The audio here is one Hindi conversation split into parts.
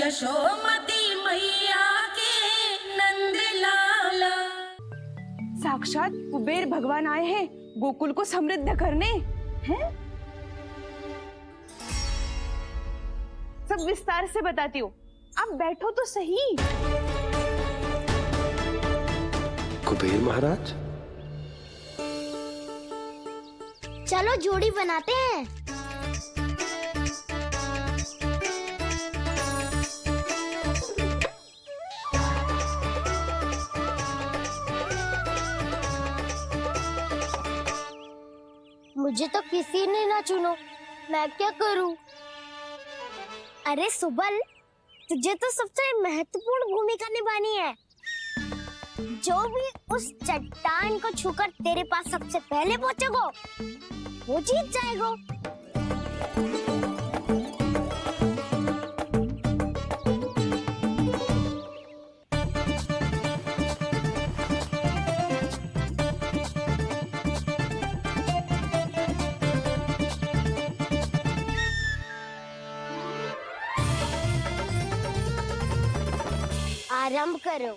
यशोमती मैया के नंद लाला। साक्षात कुबेर भगवान आए हैं गोकुल को समृद्ध करने हैं। सब विस्तार से बताती हूँ, आप बैठो तो सही। कुबेर महाराज, चलो जोड़ी बनाते हैं। मुझे तो किसी ने ना चुनो, मैं क्या करूं? अरे सुबल, तुझे तो सबसे महत्वपूर्ण भूमिका निभानी है। जो भी उस चट्टान को छूकर तेरे पास सबसे पहले पहुंचेगा वो जीत जाएगा। आरंभ करो।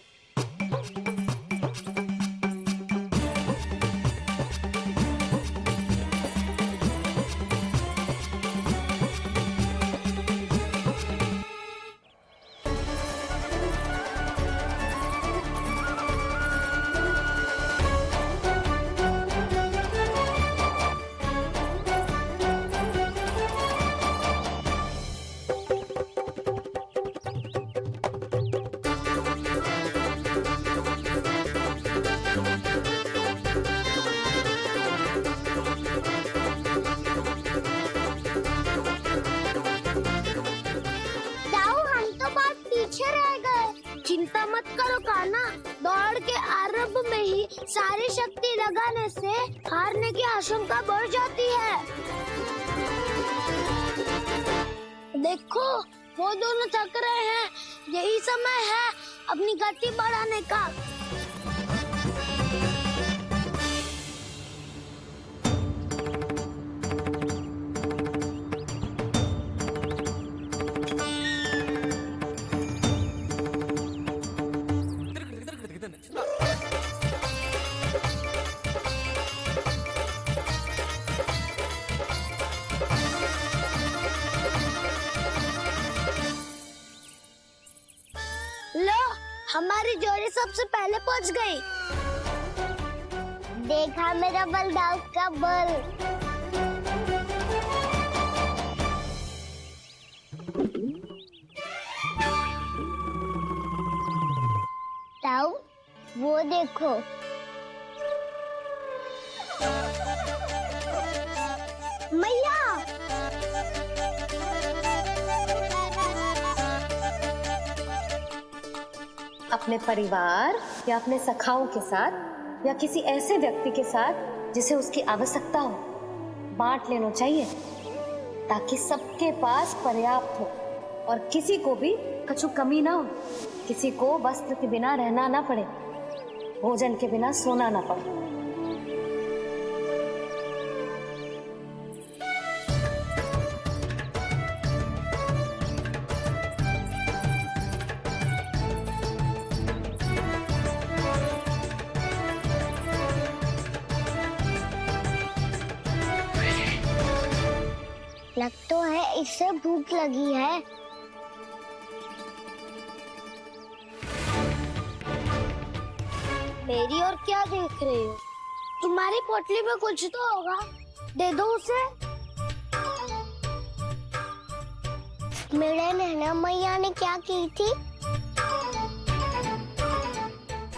चिंता मत करो कान्हा, दौड़ के आरंभ में ही सारी शक्ति लगाने से हारने की आशंका बढ़ जाती है। देखो वो दोनों थक रहे हैं, यही समय है अपनी गति बढ़ाने का। लो, हमारी जोड़ी सबसे पहले पहुंच गई। देखा मेरा बलदाव का बल। ताऊ, वो देखो। मैया, अपने परिवार या अपने सखाओं के साथ या किसी ऐसे व्यक्ति के साथ जिसे उसकी आवश्यकता हो बांट लेना चाहिए, ताकि सबके पास पर्याप्त हो और किसी को भी कछु कमी ना हो, किसी को वस्त्र के बिना रहना ना पड़े, भोजन के बिना सोना ना पड़े। लग तो है इससे भूख लगी है। मेरी और क्या देख रहे हो? तुम्हारी पोटली में कुछ तो होगा, दे दो उसे। मेरे नैना मैया ने क्या की थी?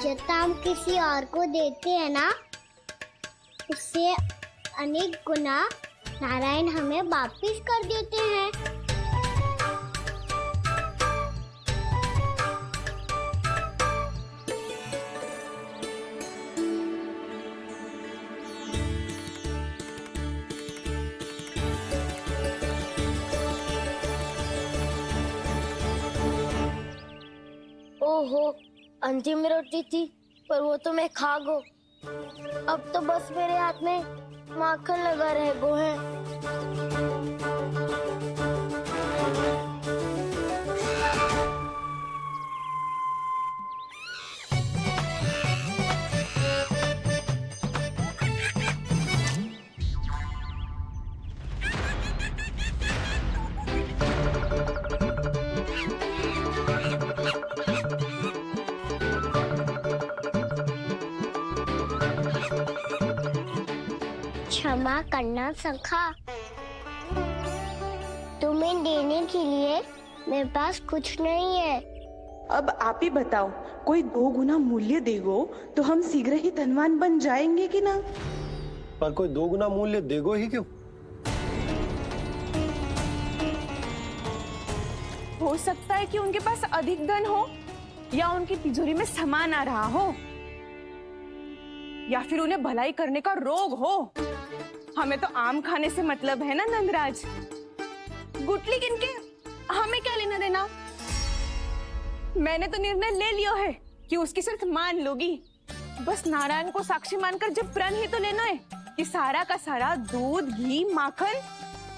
जब हम किसी और को देते हैं ना, उससे अनेक गुना नारायण हमें वापिस कर देते हैं। ओहो, अंतिम रोटी थी, पर वो तो मैं खा गो। अब तो बस मेरे हाथ में माखन लगा रह गो है। क्षमा करना सखा। तुम्हें देने के लिए मेरे पास कुछ नहीं है। अब आप ही बताओ, कोई 2 गुना मूल्य देगो तो हम शीघ्र ही धनवान बन जाएंगे कि ना? पर कोई 2 गुना मूल्य देगो ही क्यों? हो सकता है कि उनके पास अधिक धन हो, या उनकी तिजोरी में सामान आ रहा हो, या फिर उन्हें भलाई करने का रोग हो। हमें तो आम खाने से मतलब है ना नंदराज। गुटली किनके, हमें क्या लेना देना। मैंने तो निर्णय ले लिया है कि उसकी सिर्फ मान लूंगी। बस नारायण को साक्षी मानकर जब प्रण ही तो लेना है कि सारा का सारा दूध, घी, माखन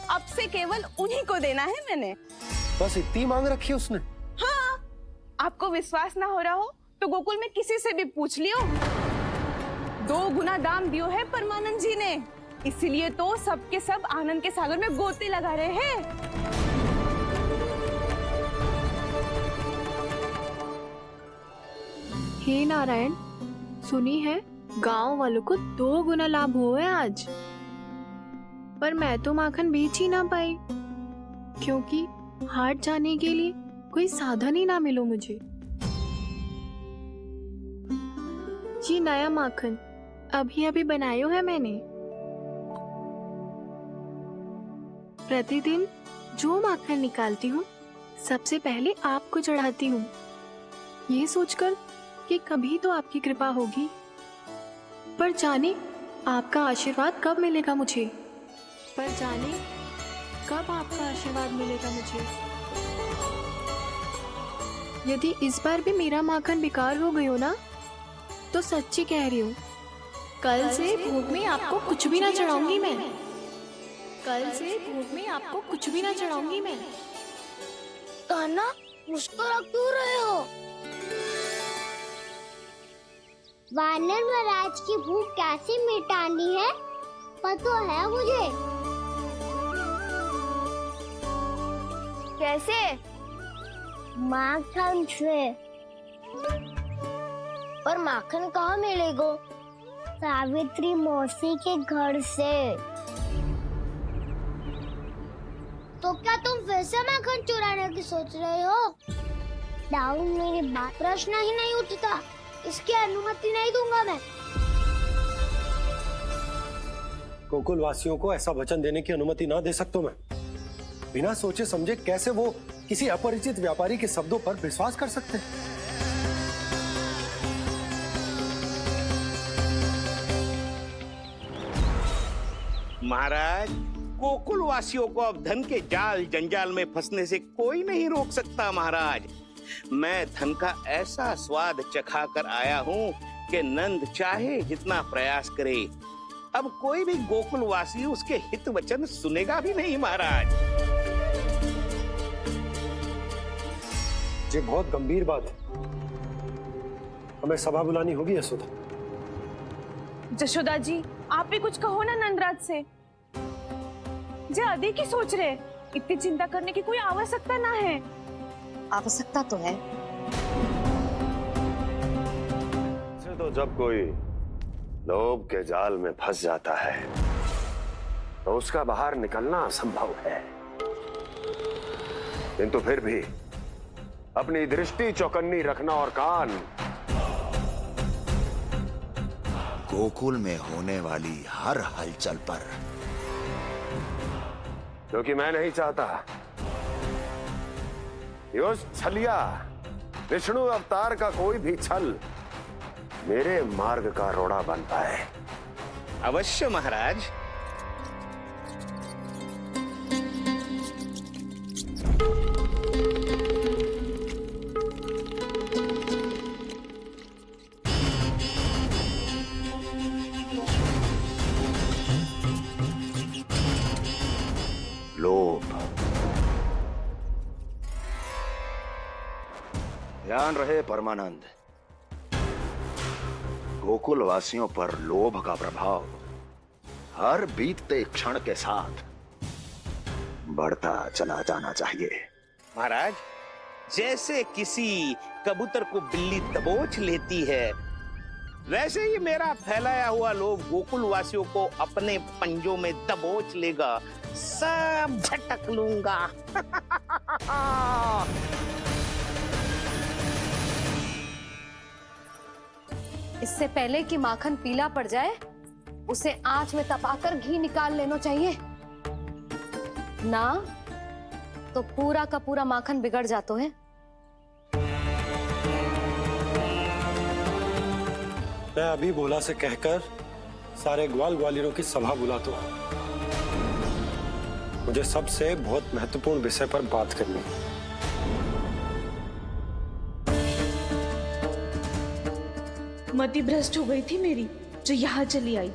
अब से केवल उन्हीं को देना है मैंने। बस इतनी मांग रखी है उसने? हाँ, आपको विश्वास ना हो रहा हो तो गोकुल में किसी से भी पूछ लियो। 2 गुना दाम दियो है परमानंद जी ने, इसीलिए तो सबके सब आनंद के सागर में गोते लगा रहे हैं। हे नारायण, सुनी है गांव वालों को 2 गुना लाभ हुआ है आज। पर मैं तो माखन बेच ही ना पाई, क्योंकि हाट जाने के लिए कोई साधन ही ना मिलो मुझे। जी नया माखन अभी अभी बनायो है मैंने। प्रतिदिन जो माखन निकालती हूँ सबसे पहले आपको चढ़ाती हूँ, ये सोचकर कि कभी तो आपकी कृपा होगी। पर जाने आपका आशीर्वाद कब मिलेगा मुझे, पर जाने कब आपका आशीर्वाद मिलेगा मुझे। यदि इस बार भी मेरा माखन बेकार हो गयो ना, तो सच्ची कह रही हूँ, कल से भोग में आपको कुछ भी ना चढ़ाऊंगी मैं। कल से भोग में आपको कुछ भी ना चढ़ाऊंगी मैं। कान्हा, मुस्कुरा क्यों रहे हो? वानर महाराज की भूख कैसे मिटानी है पता है मुझे। कैसे? माखन से। पर माखन कहाँ मिलेगा? सावित्री मौसी के घर से। तो क्या तुम फिर से माखन चुराने की सोच रहे हो? डाउन मेरी बात प्रश्न ही नहीं उठता, इसकी अनुमति नहीं दूंगा मैं। गोकुल वासियों को ऐसा वचन देने की अनुमति ना दे सकता मैं। बिना सोचे समझे कैसे वो किसी अपरिचित व्यापारी के शब्दों पर विश्वास कर सकते हैं? महाराज, गोकुल वासियों को अब धन के जाल जंजाल में फंसने से कोई नहीं रोक सकता। महाराज, मैं धन का ऐसा स्वाद चखा कर आया हूँ कि नंद चाहे जितना प्रयास करे, अब कोई भी गोकुल वासी उसके हित वचन सुनेगा भी नहीं। महाराज, ये बहुत गंभीर बात है, हमें सभा बुलानी होगी यशोदा। जशोदा जी, आप भी कुछ कहो ना नंदराज से। जे अधिक ही सोच रहे, इतनी चिंता करने की कोई आवश्यकता ना है। आवश्यकता तो है। तो जब कोई लोभ के जाल में फंस जाता है तो उसका बाहर निकलना असंभव है, किंतु फिर भी अपनी दृष्टि चौकन्नी रखना और कान गोकुल में होने वाली हर हलचल पर, क्योंकि मैं नहीं चाहता कि उस छलिया विष्णु अवतार का कोई भी छल मेरे मार्ग का रोड़ा बन पाए। अवश्य महाराज। लोभ, ध्यान रहे परमानंद, गोकुल वासियों पर लोभ का प्रभाव हर बीतते क्षण के साथ बढ़ता चला जाना चाहिए। महाराज, जैसे किसी कबूतर को बिल्ली दबोच लेती है, वैसे ही मेरा फैलाया हुआ लोभ गोकुल वासियों को अपने पंजों में दबोच लेगा, सब झटक लूंगा। इससे पहले कि माखन पीला पड़ जाए, उसे आंच में तपाकर घी निकाल लेना चाहिए, ना तो पूरा का पूरा माखन बिगड़ जाता है। मैं अभी भोला से कहकर सारे ग्वाल ग्वालियरों की सभा बुलाता हूं। मुझे सबसे बहुत महत्वपूर्ण विषय पर बात करनी है। मति भ्रष्ट हो गई थी मेरी, जो यहाँ चली आई।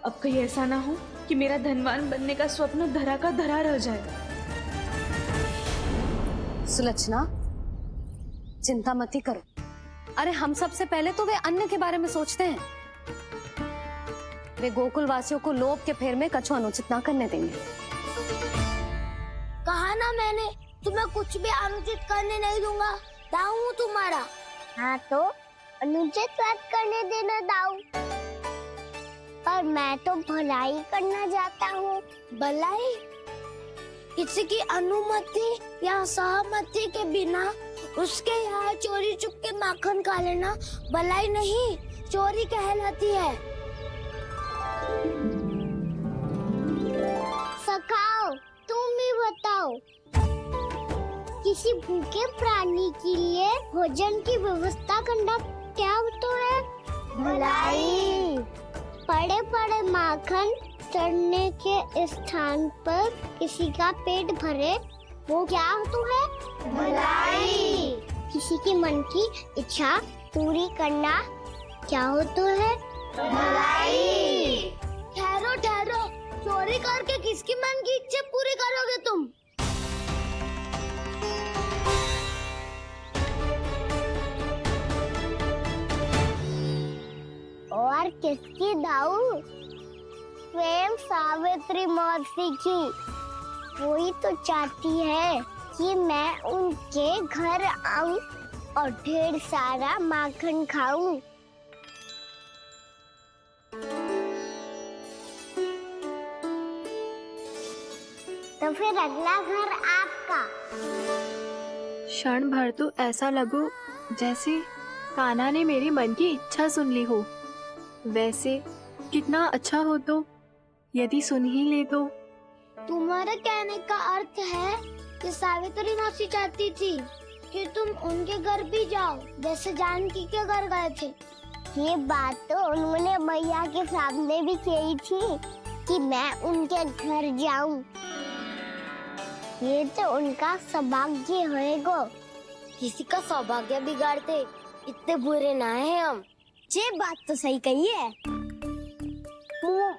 अब कहीं ऐसा ना हो कि मेरा धनवान बनने का स्वप्न धरा का धरा रह जाए। सुलक्षणा, चिंता मत ही करो। अरे हम सबसे पहले तो वे अन्न के बारे में सोचते हैं। वे गोकुल वासियों को लोभ के फेर में कछु अनुचित ना करने देंगे। कहा ना मैंने, तुम्हें कुछ भी अनुचित करने नहीं दूंगा। दाऊ हूँ तुम्हारा। हाँ तो अनुचित बात करने देना दाऊ। पर मैं तो भलाई करना चाहता हूँ। भलाई? किसी की अनुमति या सहमति के बिना उसके यहाँ चोरी चुप के माखन खा लेना भलाई नहीं, चोरी कहलाती है। सखाओ, तुम ही बताओ, किसी भूखे प्राणी के लिए भोजन की व्यवस्था करना क्या तो है? भलाई। पड़े पड़े माखन चढ़ने के स्थान पर किसी का पेट भरे, वो क्या तो है? भलाई। किसी के मन की इच्छा पूरी करना क्या हो तो है? भलाई। ठहरो ठहरो, चोरी करके किसकी मन की इच्छा पूरी करोगे तुम? और किसकी दाऊ? स्वयं सावित्री मौसी की। वही तो चाहती है कि मैं उनके घर आऊं और ढेर सारा माखन खाऊं। तो फिर अगला घर आपका। क्षण भर तो ऐसा लगो जैसे कान्हा ने मेरे मन की इच्छा सुन ली हो। वैसे कितना अच्छा हो तो यदि सुन ही ले तो। तुम्हारे कहने का अर्थ है कि सावित्री मौसी चाहती थी कि तुम उनके घर भी जाओ, जैसे जानकी के घर गए थे। ये बात तो उन्होंने मैया के सामने भी कही थी कि मैं उनके घर जाऊं। ये तो उनका सौभाग्य होएगा। किसी का सौभाग्य बिगाड़ते इतने बुरे ना है हम। ये बात तो सही कही है।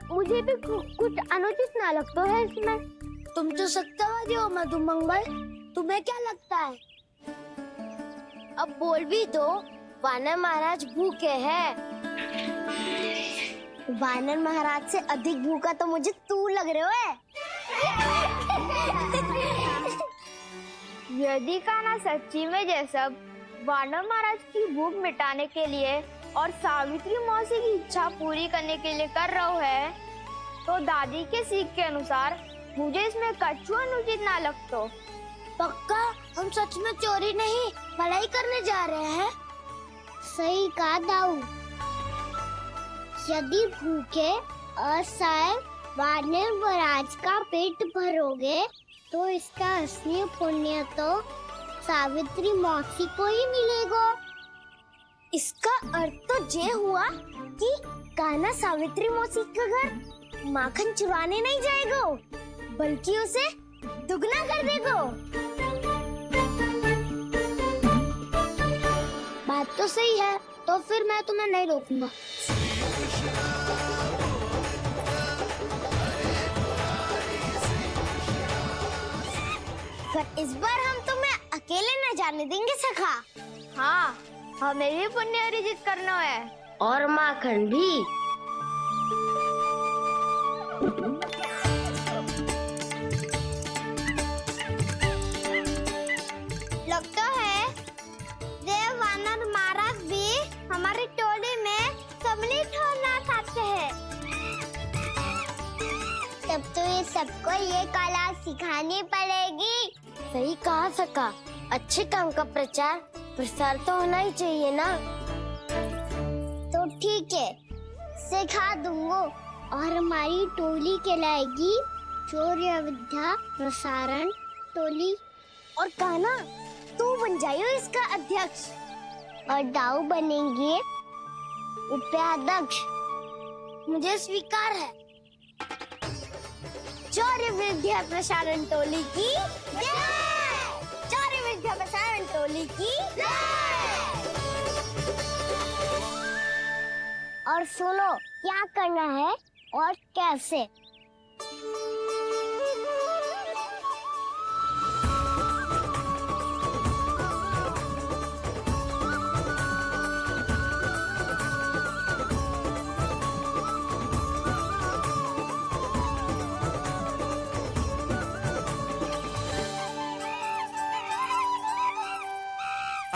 मुझे भी कुछ अनुचित ना लगता है इसमें। तुम तो सत्यवादी हो मधुमंगल, तुम्हें क्या लगता है? अब बोल भी दो, वानर महाराज भूखे हैं। वानर महाराज से अधिक भूखा तो मुझे तू लग रहे हो। यदि कान्हा सच्ची में जैसा वानर महाराज की भूख मिटाने के लिए और सावित्री मौसी की इच्छा पूरी करने के लिए कर रहा है, तो दादी के सीख के अनुसार मुझे इसमें कछु अनुचित ना लगता। पक्का हम सच में चोरी नहीं भलाई करने जा रहे हैं। सही कहा दाऊ। यदि भूखे असहाय वानर महाराज का पेट भरोगे तो इसका असली पुण्य तो सावित्री मौसी को ही मिलेगा। इसका अर्थ तो ये हुआ कि कान्हा सावित्री मौसी का घर माखन चुराने नहीं जाएगा, बल्कि उसे दुगना कर देगा। बात तो सही है, तो फिर मैं तुम्हें नहीं रोकूंगा। पर इस बार हम तुम्हें अकेले न जाने देंगे सखा। हाँ, हमें भी पुण्य अर्जित करना है और माखन भी। लगता है देव वानर महाराज भी हमारी टोली में पर ये कला सिखानी पड़ेगी। सही कहा सका, अच्छे काम का प्रचार प्रसार तो होना ही चाहिए ना। तो ठीक है, सिखा दूंगा और हमारी टोली कहलाएगी शौर्य विद्या प्रसारण टोली। और कान्हा तू बन जाइयो इसका अध्यक्ष और दाऊ बनेंगे उपाध्यक्ष। मुझे स्वीकार है। शौर्य विद्या प्रसारण टोली की जय! शौर्य विद्या प्रसारण टोली की जय! और सुनो क्या करना है और कैसे।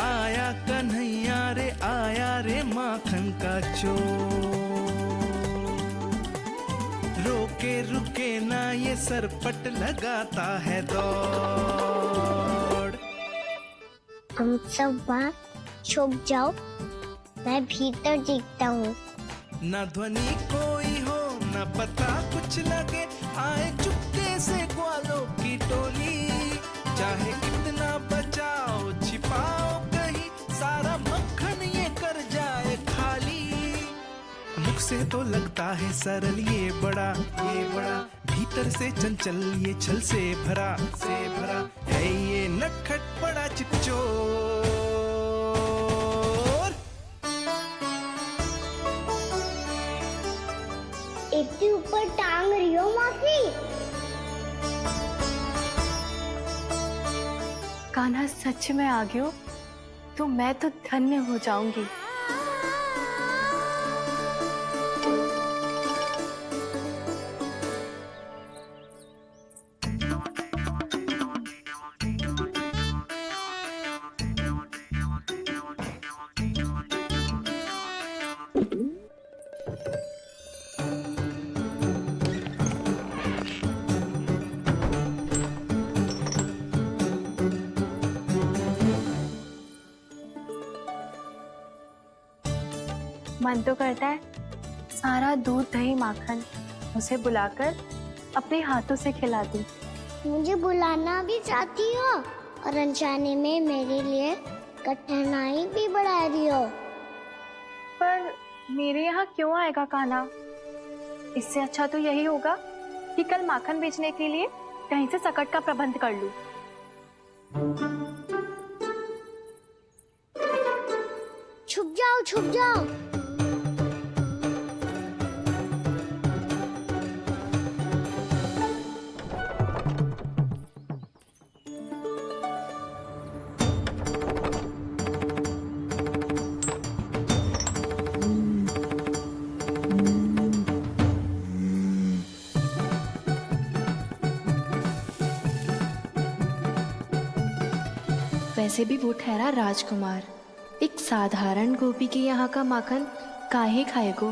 आया कन्हैया रे आया रे माखन का चोर, रोके रुके ना ये सरपट लगाता है दौड़। तुम सब बाहर छुप जाओ, मैं भीतर देखता हूँ। ना ध्वनि कोई हो ना पता कुछ लगे, आए चुपके से ग्वालों की टोली। चाहे कितना बचाओ छिपाओ कहीं, सारा मक्खन ये कर जाए खाली। मुख से तो लगता है सरल ये बड़ा भीतर से चंचल ये छल से भरा है ये नटखट बड़ा चिकचोर। इतनी ऊपर टांग रही हो माफी। कान्हा सच में आ गयो तो मैं तो धन्य हो जाऊंगी। मन तो करता है सारा दूध दही माखन उसे बुलाकर अपने हाथों से खिला दूं। मुझे बुलाना भी चाहती हो और अनजाने में मेरे लिए कठिनाई भी बढ़ा रही हो। पर मेरे यहाँ क्यों आएगा कान्हा? इससे अच्छा तो यही होगा कि कल माखन बेचने के लिए कहीं से सकट का प्रबंध कर लूं। छुप जाओ छुप जाओ। वैसे भी वो ठहरा राजकुमार, एक साधारण गोपी के यहाँ का माखन काहे खाएगो।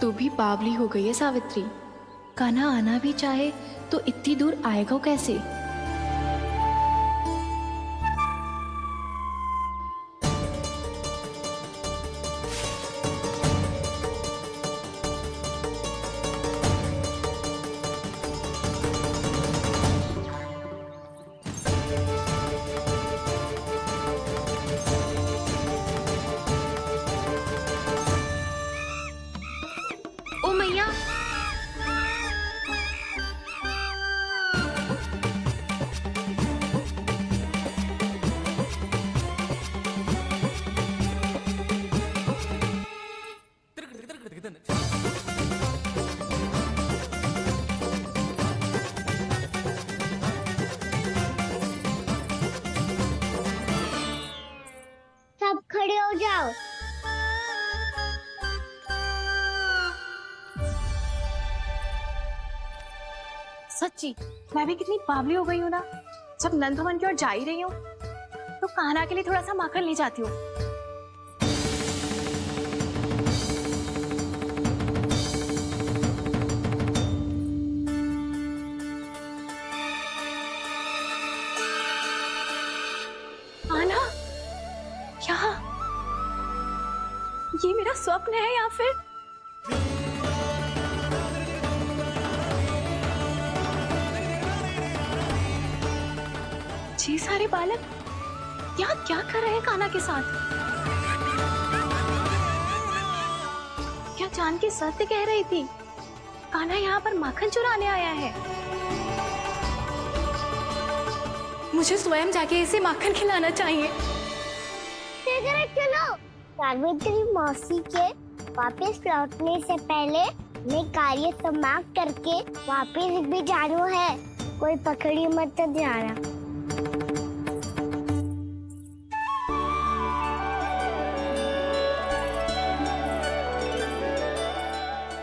तू भी बावली हो गई है सावित्री। कान्हा आना भी चाहे तो इतनी दूर आएगा कैसे? ओ मैया, सब खड़े हो जाओ। सच्ची मैं भी कितनी बावली हो गई हूँ ना। जब नंद भवन की ओर जा ही रही हूँ तो कान्हा के लिए थोड़ा सा माखन ले जाती हूँ। स्वप्न है या फिर ये सारे बालक यहाँ क्या कर रहे हैं कान्हा के साथ? क्या जानकी सत्य कह रही थी? कान्हा यहाँ पर माखन चुराने आया है। मुझे स्वयं जाके इसे माखन खिलाना चाहिए। चलो, सावित्री मौसी के वापस लौटने से पहले मैं कार्य समाप्त करके वापस भी जाना है। कोई पकड़ी मत जाना।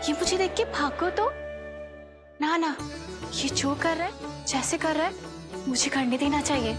ये मुझे देख के भागो तो ना, ये जो कर रहा है, जैसे कर रहा है, मुझे करने देना चाहिए।